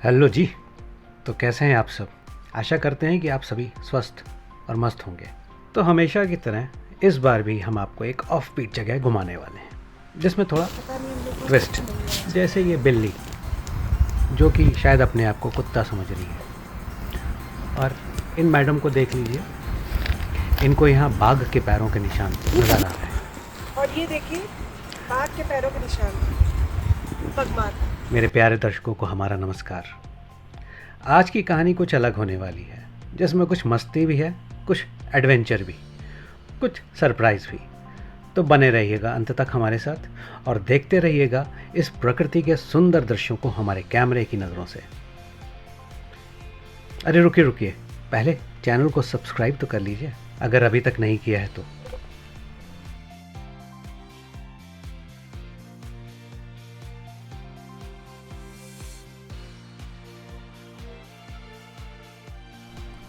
Hello जी। तो कैसे हैं आप सब? आशा करते हैं कि आप सभी स्वस्थ और मस्त होंगे। तो हमेशा की तरह इस बार भी हम आपको एक ऑफ बीट जगह घुमाने वाले हैं जिसमें थोड़ा पता नहीं हम लोग को ट्विस्ट। नहीं है आज। जैसे ये बिल्ली जो कि शायद अपने आप को कुत्ता समझ रही है, और इन मैडम को देख लीजिए, इनको यहाँ बाघ के पैरों के निशान नज़र आ रहे हैं। और ये देखिए बाघ के पैरों के निशान, पगमार्क। मेरे प्यारे दर्शकों को हमारा नमस्कार। आज की कहानी कुछ अलग होने वाली है, जिसमें कुछ मस्ती भी है, कुछ एडवेंचर भी, कुछ सरप्राइज़ भी। तो बने रहिएगा अंत तक हमारे साथ और देखते रहिएगा इस प्रकृति के सुंदर दृश्यों को हमारे कैमरे की नज़रों से। अरे रुकिए रुकिए, पहले चैनल को सब्सक्राइब तो कर लीजिए अगर अभी तक नहीं किया है तो।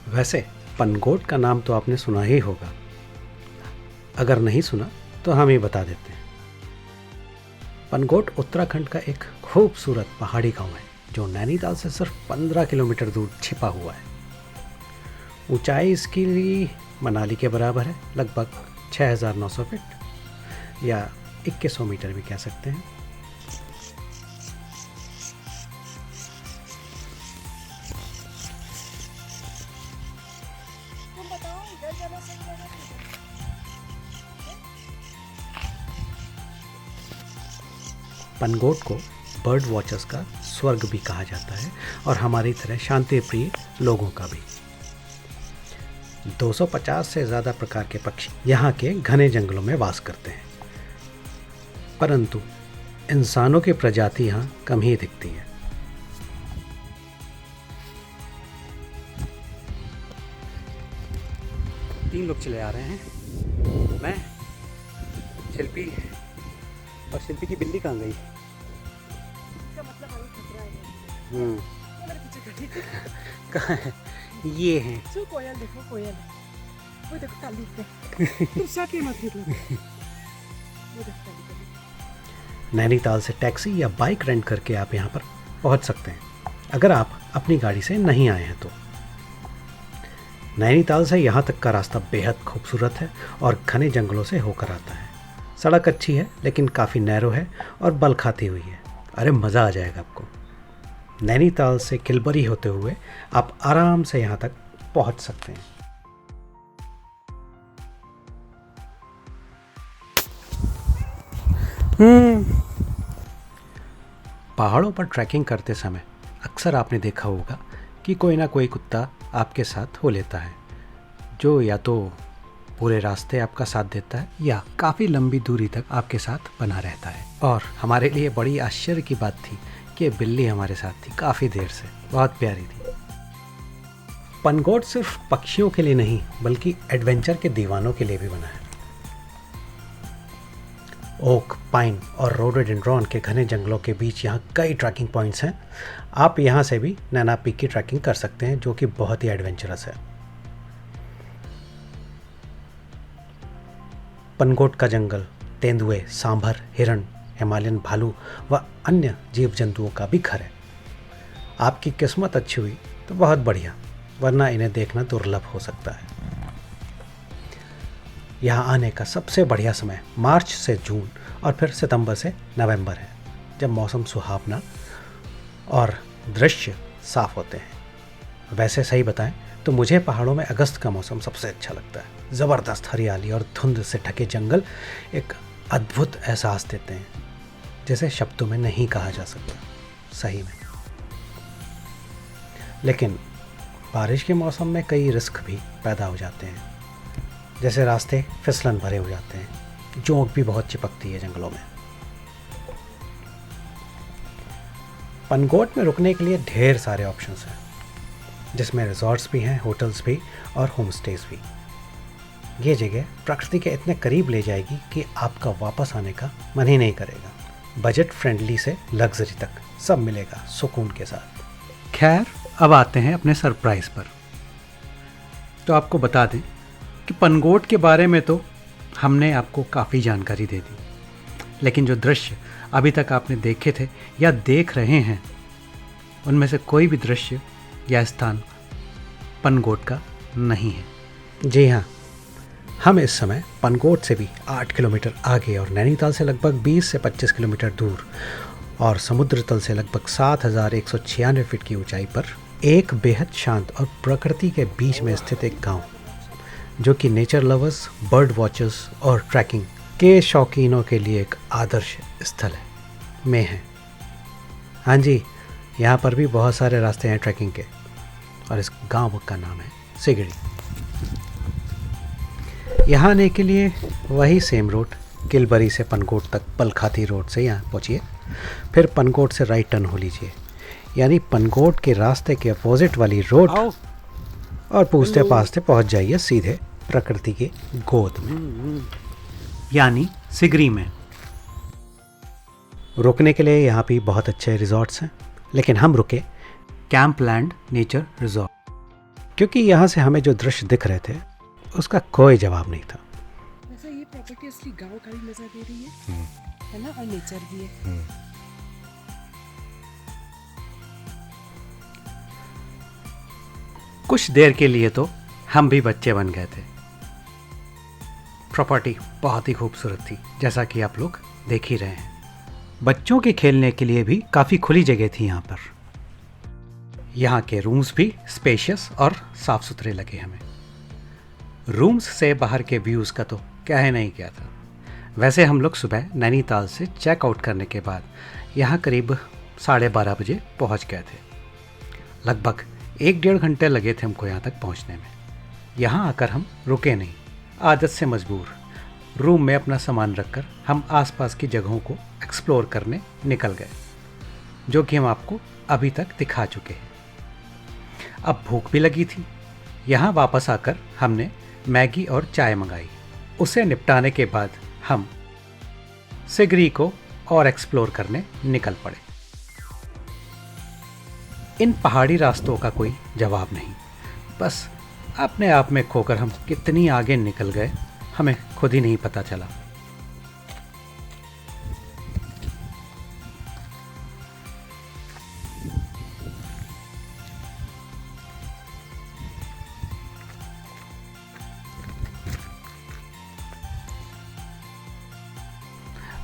वैसे पनगोट का नाम तो आपने सुना ही होगा, अगर नहीं सुना तो हम ही बता देते हैं। पनगोट उत्तराखंड का एक खूबसूरत पहाड़ी गांव है जो नैनीताल से सिर्फ 15 किलोमीटर दूर छिपा हुआ है। ऊंचाई इसकी मनाली के बराबर है, लगभग 6,900 फीट या 2100 मीटर भी कह सकते हैं। तुम बताओ इधर जाना सही रहेगा कि इधर? पनगोट को बर्ड वॉचर्स का स्वर्ग भी कहा जाता है और हमारी तरह शांति प्रिय लोगों का भी। 250 से ज़्यादा प्रकार के पक्षी यहाँ के घने जंगलों में वास करते हैं, परंतु इंसानों की प्रजाति यहाँ कम ही दिखती है। तीन लोग चले आ रहे हैं, मैं, शिल्पी, और शिल्पी की बिल्ली कहाँ गई? इसका मतलब हमें खतरा है। हम्म, ये मेरे पीछे खड़ी है। कहाँ है? ये हैं। सो कोयल देखो, कोयल वो देखो काली पे। तुम साथ ही मत हिलो। वो देखो काली काली। नैनीताल से टैक्सी या बाइक रेंट करके आप यहाँ पर पहुँच सकते हैं अगर आप अपनी गाड़ी से नहीं आए हैं तो। नैनीताल से यहाँ तक का रास्ता बेहद खूबसूरत है और घने जंगलों से होकर आता है। सड़क अच्छी है लेकिन काफ़ी नैरो है और बल खाती हुई है। अरे मज़ा आ जाएगा आपको। नैनीताल से किलबरी होते हुए आप आराम से यहाँ तक पहुँच सकते हैं। पहाड़ों पर ट्रैकिंग करते समय अक्सर आपने देखा होगा कि कोई ना कोई कुत्ता आपके साथ हो लेता है, जो या तो पूरे रास्ते आपका साथ देता है या काफ़ी लंबी दूरी तक आपके साथ बना रहता है। और हमारे लिए बड़ी आश्चर्य की बात थी कि बिल्ली हमारे साथ थी काफ़ी देर से, बहुत प्यारी थी। पनगोट सिर्फ पक्षियों के लिए नहीं बल्कि एडवेंचर के दीवानों के लिए भी बना है। ओक, पाइन और रोडोडेंड्रॉन के घने जंगलों के बीच यहाँ कई ट्रैकिंग पॉइंट्स हैं। आप यहाँ से भी नैना पीक की ट्रैकिंग कर सकते हैं, जो कि बहुत ही एडवेंचरस है। पनगोट का जंगल तेंदुए, सांभर, हिरण, हिमालयन भालू व अन्य जीव जंतुओं का भी घर है। आपकी किस्मत अच्छी हुई तो बहुत बढ़िया, वरना इन्हें देखना दुर्लभ हो सकता है। यहाँ आने का सबसे बढ़िया समय मार्च से जून और फिर सितंबर से नवंबर है, जब मौसम सुहावना और दृश्य साफ होते हैं। वैसे सही बताएं तो मुझे पहाड़ों में अगस्त का मौसम सबसे अच्छा लगता है। ज़बरदस्त हरियाली और धुंध से ढके जंगल एक अद्भुत एहसास देते हैं, जिसे शब्दों में नहीं कहा जा सकता सही में। लेकिन बारिश के मौसम में कई रिस्क भी पैदा हो जाते हैं, जैसे रास्ते फिसलन भरे हो जाते हैं, जोंक भी बहुत चिपकती है जंगलों में। पनगोट में रुकने के लिए ढेर सारे ऑप्शंस हैं, जिसमें रिजॉर्ट्स भी हैं, होटल्स भी और होम स्टेज भी। ये जगह प्रकृति के इतने करीब ले जाएगी कि आपका वापस आने का मन ही नहीं करेगा। बजट फ्रेंडली से लग्जरी तक सब मिलेगा सुकून के साथ। खैर, अब आते हैं अपने सरप्राइज़ पर। तो आपको बता दें कि पनगोट के बारे में तो हमने आपको काफ़ी जानकारी दे दी, लेकिन जो दृश्य अभी तक आपने देखे थे या देख रहे हैं उनमें से कोई भी दृश्य या स्थान पनगोट का नहीं है। जी हाँ, हम इस समय पनगोट से भी 8 किलोमीटर आगे और नैनीताल से लगभग 20 से 25 किलोमीटर दूर और समुद्र तल से लगभग 7,196 फीट की ऊंचाई पर एक बेहद शांत और प्रकृति के बीच में स्थित एक गांव, जो कि नेचर लवर्स, बर्ड वॉचर्स और ट्रैकिंग के शौकीनों के लिए एक आदर्श स्थल है, में है। हाँ जी, यहाँ पर भी बहुत सारे रास्ते हैं ट्रैकिंग के और इस गांव का नाम है सिगड़ी। यहाँ आने के लिए वही सेम रोड किलबरी से पनगोट तक पलखाती रोड से यहाँ पहुँचिए, फिर पनगोट से राइट टर्न हो लीजिए, यानी पनगोट के रास्ते के अपोजिट वाली रोड, और पूछते पाछते पहुँच जाइए सीधे प्रकृति की गोद में, यानी सिगरी में। रुकने के लिए यहाँ भी बहुत अच्छे रिजॉर्ट्स हैं, लेकिन हम रुके कैंप लैंड नेचर रिजॉर्ट, क्योंकि यहाँ से हमें जो दृश्य दिख रहे थे उसका कोई जवाब नहीं था। वैसे ये प्रॉपर्टी असली गांव का भी मजा दे रही है ना, और नेचर भी है। कुछ देर के लिए तो हम भी बच्चे बन गए थे। प्रॉपर्टी बहुत ही खूबसूरत थी, जैसा कि आप लोग देख ही रहे हैं। बच्चों के खेलने के लिए भी काफ़ी खुली जगह थी यहाँ पर। यहाँ के रूम्स भी स्पेशियस और साफ सुथरे लगे हमें। रूम्स से बाहर के व्यूज़ का तो क्या है नहीं क्या था। वैसे हम लोग सुबह नैनीताल से चेकआउट करने के बाद यहाँ करीब 12:30 बजे पहुँच गए थे। लगभग 1-1.5 घंटे लगे थे हमको यहाँ तक पहुँचने में। यहाँ आकर हम रुके नहीं, आदत से मजबूर रूम में अपना सामान रखकर हम आसपास की जगहों को एक्सप्लोर करने निकल गए, जो कि हम आपको अभी तक दिखा चुके हैं। अब भूख भी लगी थी। यहाँ वापस आकर हमने मैगी और चाय मंगाई। उसे निपटाने के बाद हम सिगरी को और एक्सप्लोर करने निकल पड़े। इन पहाड़ी रास्तों का कोई जवाब नहीं, बस अपने आप में खोकर हम कितनी आगे निकल गए हमें खुद ही नहीं पता चला।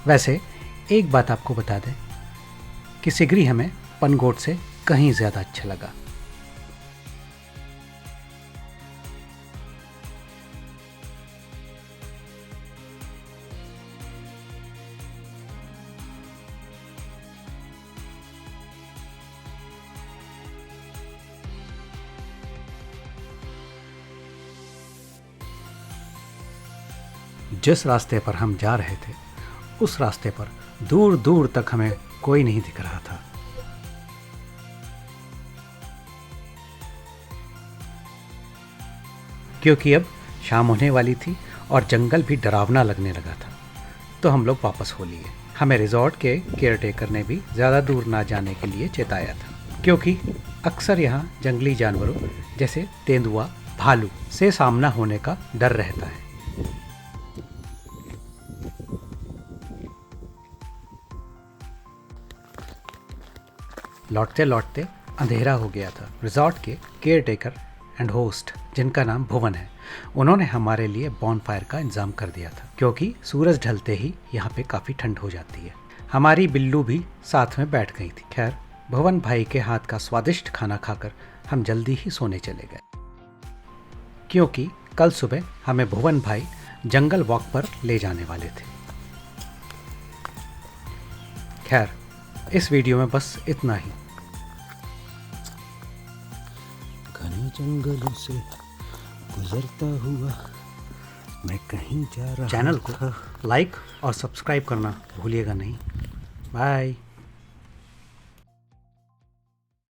वैसे एक बात आपको बता दें कि सिगरी हमें पनगोट से कहीं ज़्यादा अच्छा लगा। जिस रास्ते पर हम जा रहे थे उस रास्ते पर दूर दूर तक हमें कोई नहीं दिख रहा था। क्योंकि अब शाम होने वाली थी और जंगल भी डरावना लगने लगा था, तो हम लोग वापस हो लिए। हमें रिजॉर्ट के केयरटेकर ने भी ज़्यादा दूर ना जाने के लिए चेताया था, क्योंकि अक्सर यहाँ जंगली जानवरों जैसे तेंदुआ, भालू से सामना होने का डर रहता है। लौटते लौटते अंधेरा हो गया था। रिजॉर्ट के केयरटेकर एंड होस्ट, जिनका नाम भुवन है, उन्होंने हमारे लिए बॉनफायर का इंतज़ाम कर दिया था, क्योंकि सूरज ढलते ही यहाँ पे काफ़ी ठंड हो जाती है। हमारी बिल्लू भी साथ में बैठ गई थी। खैर, भुवन भाई के हाथ का स्वादिष्ट खाना खाकर हम जल्दी ही सोने चले गए, क्योंकि कल सुबह हमें भुवन भाई जंगल वॉक पर ले जाने वाले थे। खैर, इस वीडियो में बस इतना ही। घने जंगलों से गुजरता हुआ मैं कहीं जा रहा चैनल को लाइक और सब्सक्राइब करना भूलिएगा नहीं। बाय।